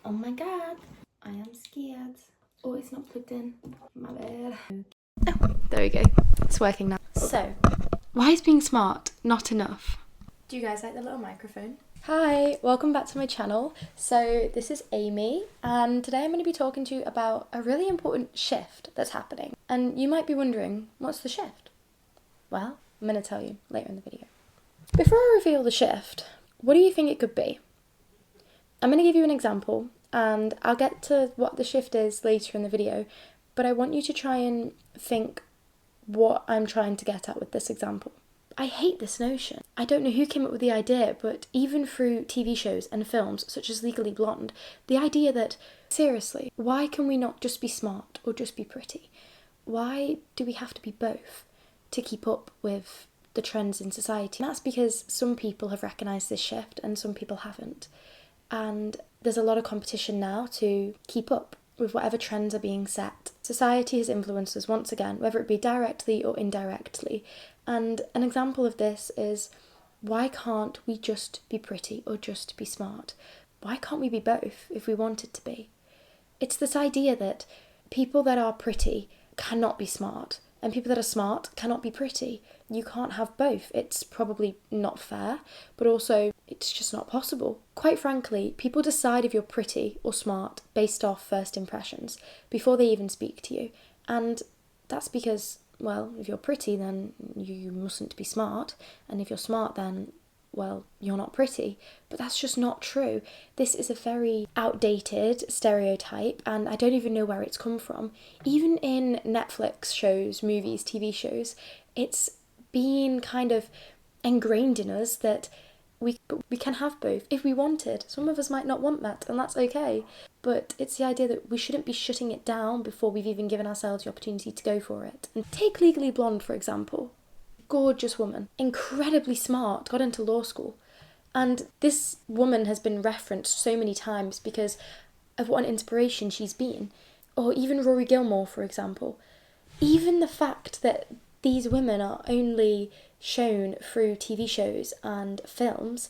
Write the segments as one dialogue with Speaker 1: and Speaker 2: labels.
Speaker 1: Oh my god, I am scared. Oh, it's not plugged in. My bad. Oh, there we go. It's working now. So, why is being smart not enough? Do you guys like the little microphone? Hi, welcome back to my channel. So this is Amy, and today I'm going to be talking to you about a really important shift that's happening. And you might be wondering, what's the shift? Well, I'm going to tell you later in the video. Before I reveal the shift, what do you think it could be? I'm going to give you an example, and I'll get to what the shift is later in the video, but I want you to try and think what I'm trying to get at with this example. I hate this notion. I don't know who came up with the idea, but even through TV shows and films such as Legally Blonde, the idea that, seriously, why can we not just be smart or just be pretty? Why do we have to be both to keep up with the trends in society? And that's because some people have recognised this shift and some people haven't. And there's a lot of competition now to keep up with whatever trends are being set. Society has influenced us once again, whether it be directly or indirectly. And an example of this is, why can't we just be pretty or just be smart? Why can't we be both if we wanted to be? It's this idea that people that are pretty cannot be smart, and people that are smart cannot be pretty. You can't have both. It's probably not fair, but also it's just not possible. Quite frankly, people decide if you're pretty or smart based off first impressions before they even speak to you. And that's because, well, if you're pretty, then you mustn't be smart. And if you're smart, then, well, you're not pretty. But that's just not true. This is a very outdated stereotype, and I don't even know where it's come from. Even in Netflix shows, movies, TV shows, it's been kind of ingrained in us that we can have both if we wanted. Some of us might not want that, and that's okay. But it's the idea that we shouldn't be shutting it down before we've even given ourselves the opportunity to go for it. And take Legally Blonde, for example. Gorgeous woman, incredibly smart, got into law school. And this woman has been referenced so many times because of what an inspiration she's been. Or even Rory Gilmore, for example. Even the fact that these women are only shown through TV shows and films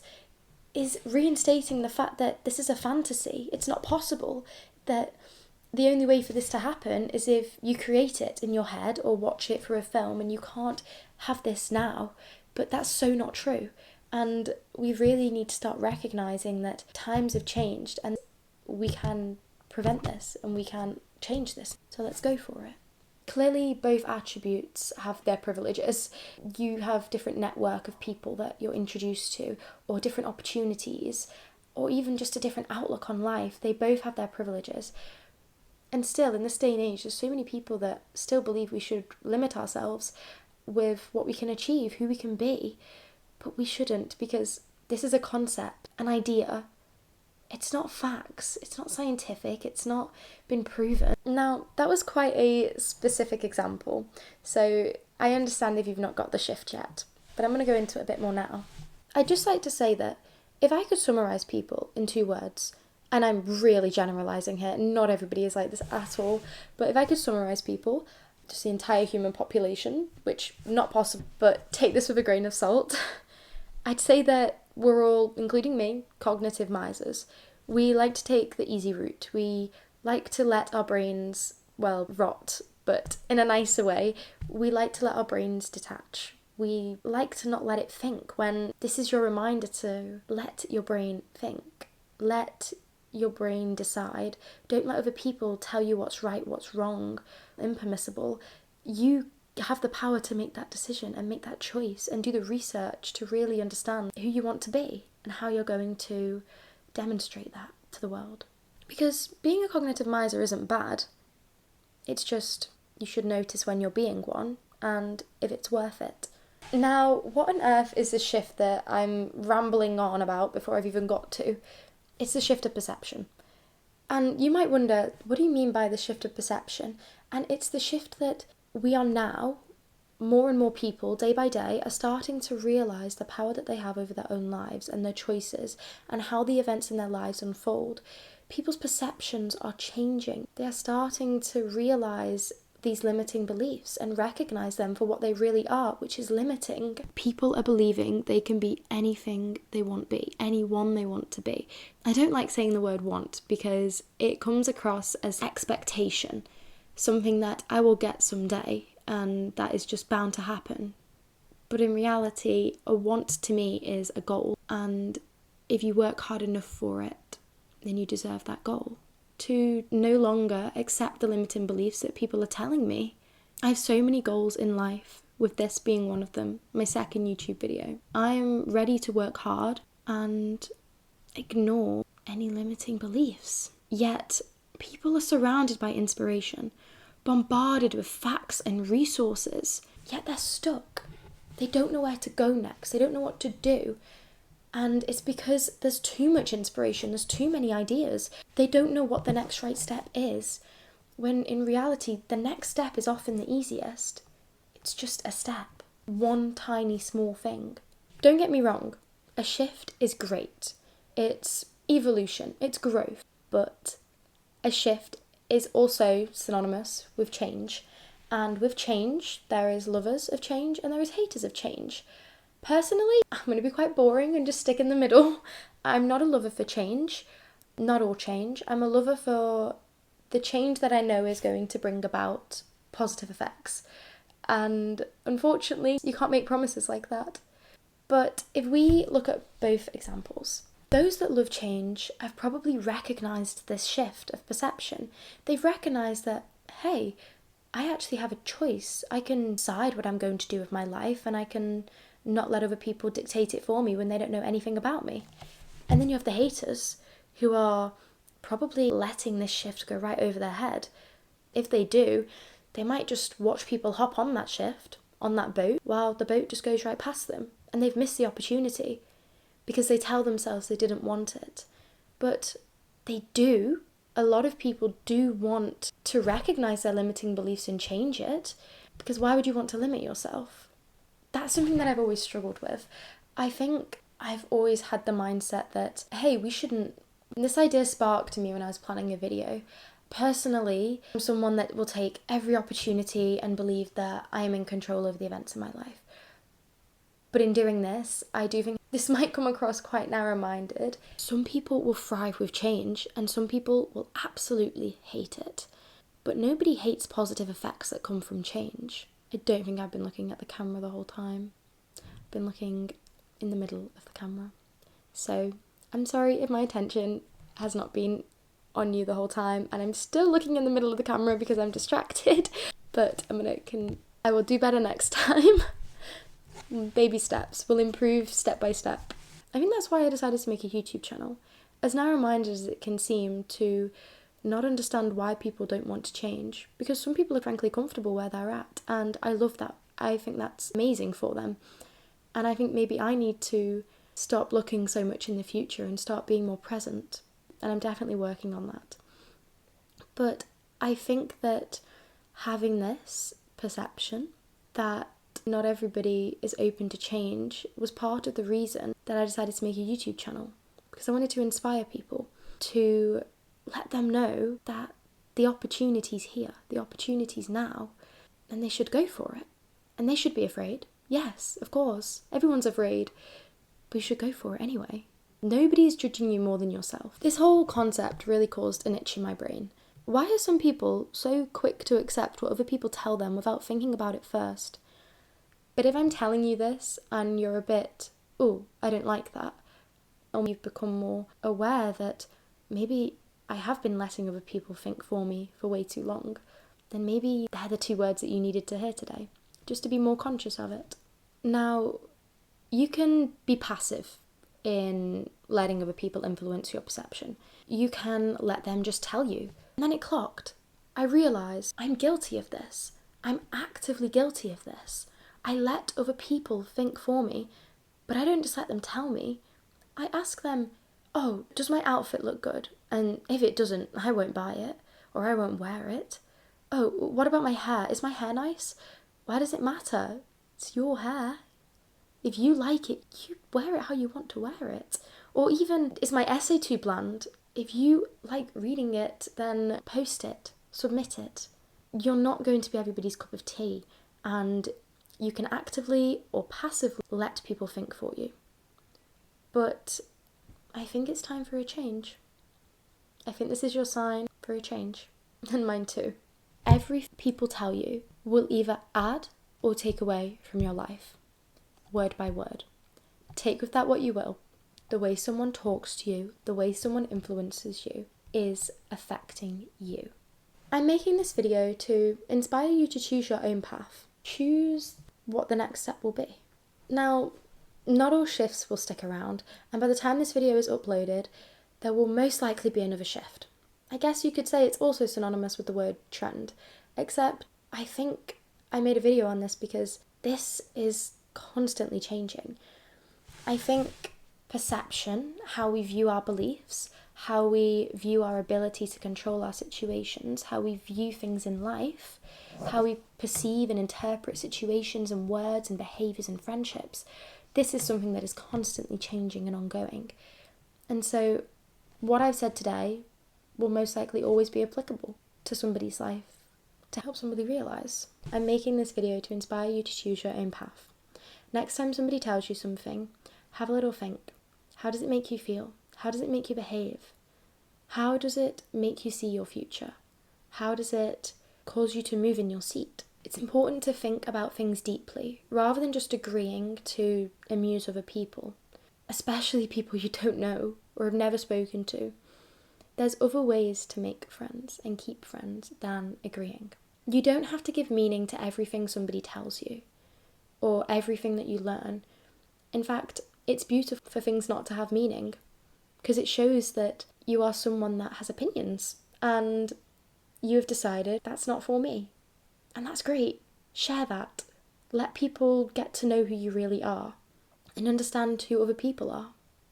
Speaker 1: is reinstating the fact that this is a fantasy. It's not possible. That the only way for this to happen is if you create it in your head or watch it through a film, and you can't have this now. But that's so not true. And we really need to start recognising that times have changed and we can prevent this and we can change this. So let's go for it. Clearly, both attributes have their privileges. You have different network of people that you're introduced to, or different opportunities, or even just a different outlook on life. They both have their privileges. And still, in this day and age, there's so many people that still believe we should limit ourselves with what we can achieve, who we can be. But we shouldn't, because this is a concept, an idea. It's not facts, it's not scientific, it's not been proven. Now, that was quite a specific example, so I understand if you've not got the shift yet, but I'm going to go into it a bit more now. I'd just like to say that if I could summarise people in 2 words, and I'm really generalising here, not everybody is like this at all, but if I could summarise people, just the entire human population, which not possible, but take this with a grain of salt, I'd say that we're all, including me, cognitive misers. We like to take the easy route. We like to let our brains, well, rot, but in a nicer way. We like to let our brains detach. We like to not let it think, when this is your reminder to let your brain think. Let your brain decide. Don't let other people tell you what's right, what's wrong, impermissible. You have the power to make that decision and make that choice and do the research to really understand who you want to be and how you're going to demonstrate that to the world. Because being a cognitive miser isn't bad. It's just you should notice when you're being one and if it's worth it. Now, what on earth is this shift that I'm rambling on about before I've even got to? It's the shift of perception. And you might wonder, what do you mean by the shift of perception? And it's the shift that we are now, more and more people, day by day, are starting to realise the power that they have over their own lives and their choices and how the events in their lives unfold. People's perceptions are changing. They are starting to realise these limiting beliefs and recognize them for what they really are, which is limiting. People are believing they can be anything they want to be, anyone they want to be. I don't like saying the word want because it comes across as expectation, something that I will get someday and that is just bound to happen. But in reality, a want to me is a goal, and if you work hard enough for it, then you deserve that goal. To no longer accept the limiting beliefs that people are telling me. I have so many goals in life, with this being one of them, my second YouTube video. I am ready to work hard and ignore any limiting beliefs. Yet, people are surrounded by inspiration, bombarded with facts and resources, yet they're stuck. They don't know where to go next, they don't know what to do. And it's because there's too much inspiration, there's too many ideas. They don't know what the next right step is, when in reality, the next step is often the easiest. It's just a step, one tiny small thing. Don't get me wrong, a shift is great. It's evolution, it's growth, but a shift is also synonymous with change. And with change, there is lovers of change and there is haters of change. Personally, I'm going to be quite boring and just stick in the middle. I'm not a lover for change, not all change. I'm a lover for the change that I know is going to bring about positive effects. And unfortunately, you can't make promises like that. But if we look at both examples, those that love change have probably recognised this shift of perception. They've recognised that, hey, I actually have a choice. I can decide what I'm going to do with my life, and I can not let other people dictate it for me when they don't know anything about me. And then you have the haters who are probably letting this shift go right over their head. If they do, they might just watch people hop on that shift, on that boat, while the boat just goes right past them. And they've missed the opportunity because they tell themselves they didn't want it. But they do. A lot of people do want to recognise their limiting beliefs and change it, because why would you want to limit yourself? That's something that I've always struggled with. I think I've always had the mindset that, hey, we shouldn't... This idea sparked me when I was planning a video. Personally, I'm someone that will take every opportunity and believe that I am in control of the events in my life. But in doing this, I do think this might come across quite narrow-minded. Some people will thrive with change and some people will absolutely hate it. But nobody hates positive effects that come from change. I don't think I've been looking at the camera the whole time. I've been looking in the middle of the camera. So I'm sorry if my attention has not been on you the whole time and I'm still looking in the middle of the camera because I'm distracted. But I will do better next time. Baby steps. We'll improve step by step. I think that's why I decided to make a YouTube channel. As narrow-minded as it can seem to not understand why people don't want to change, because some people are frankly comfortable where they're at, and I love that. I think that's amazing for them, and I think maybe I need to stop looking so much in the future and start being more present, and I'm definitely working on that. But I think that having this perception that not everybody is open to change was part of the reason that I decided to make a YouTube channel, because I wanted to inspire people, to let them know that the opportunity's here, the opportunity's now, and they should go for it. And they should be afraid. Yes, of course, everyone's afraid, but you should go for it anyway. Nobody's judging you more than yourself. This whole concept really caused an itch in my brain. Why are some people so quick to accept what other people tell them without thinking about it first? But if I'm telling you this and you're a bit, oh, I don't like that, and you've become more aware that maybe I have been letting other people think for me for way too long, then maybe they're the 2 words that you needed to hear today, just to be more conscious of it. Now, you can be passive in letting other people influence your perception. You can let them just tell you. And then it clocked. I realised I'm guilty of this. I'm actively guilty of this. I let other people think for me, but I don't just let them tell me. I ask them, oh, does my outfit look good? And if it doesn't, I won't buy it, or I won't wear it. Oh, what about my hair? Is my hair nice? Why does it matter? It's your hair. If you like it, you wear it how you want to wear it. Or even, is my essay too bland? If you like reading it, then post it, submit it. you're not going to be everybody's cup of tea, and you can actively or passively let people think for you. But I think it's time for a change. I think this is your sign for a change, and mine too. Every people tell you will either add or take away from your life, word by word. Take with that what you will. The way someone talks to you, the way someone influences you, is affecting you. I'm making this video to inspire you to choose your own path. Choose what the next step will be. Now, not all shifts will stick around, and by the time this video is uploaded, there will most likely be another shift. I guess you could say it's also synonymous with the word trend, except I think I made a video on this because this is constantly changing. I think perception, how we view our beliefs, how we view our ability to control our situations, how we view things in life, how we perceive and interpret situations and words and behaviours and friendships, this is something that is constantly changing and ongoing. And so what I've said today will most likely always be applicable to somebody's life to help somebody realise. I'm making this video to inspire you to choose your own path. Next time somebody tells you something, have a little think. How does it make you feel? How does it make you behave? How does it make you see your future? How does it cause you to move in your seat? It's important to think about things deeply, rather than just agreeing to amuse other people, especially people you don't know or have never spoken to. There's other ways to make friends and keep friends than agreeing. You don't have to give meaning to everything somebody tells you or everything that you learn. In fact, it's beautiful for things not to have meaning, because it shows that you are someone that has opinions and you have decided that's not for me. And that's great. Share that. Let people get to know who you really are and understand who other people are.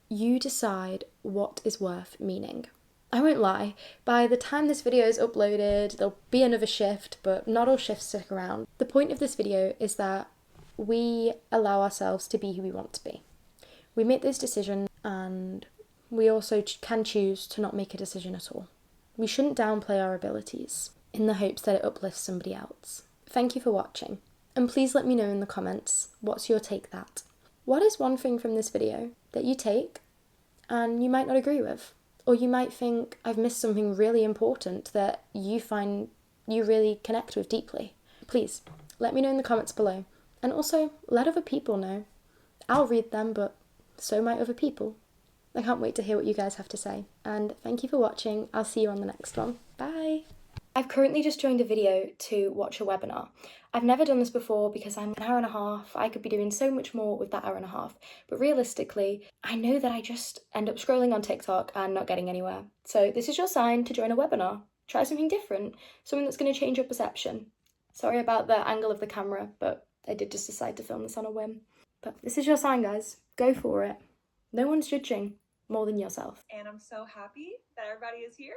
Speaker 1: You decide what is worth meaning. I won't lie, by the time this video is uploaded, there'll be another shift, but not all shifts stick around. The point of this video is that we allow ourselves to be who we want to be. We make those decisions, and we also can choose to not make a decision at all. We shouldn't downplay our abilities in the hopes that it uplifts somebody else. Thank you for watching, and please let me know in the comments, what's your take that? What is one thing from this video that you take and you might not agree with? Or you might think I've missed something really important that you find you really connect with deeply. Please, let me know in the comments below. And also, let other people know. I'll read them, but so might other people. I can't wait to hear what you guys have to say. And thank you for watching. I'll see you on the next one. Bye! I've currently just joined a video to watch a webinar. I've never done this before because I'm an hour and a half. I could be doing so much more with that hour and a half. But realistically, I know that I just end up scrolling on TikTok and not getting anywhere. So this is your sign to join a webinar. Try something different, something that's going to change your perception. Sorry about the angle of the camera, but I did just decide to film this on a whim. But this is your sign, guys. Go for it. No one's judging more than yourself.
Speaker 2: And I'm so happy that everybody is here.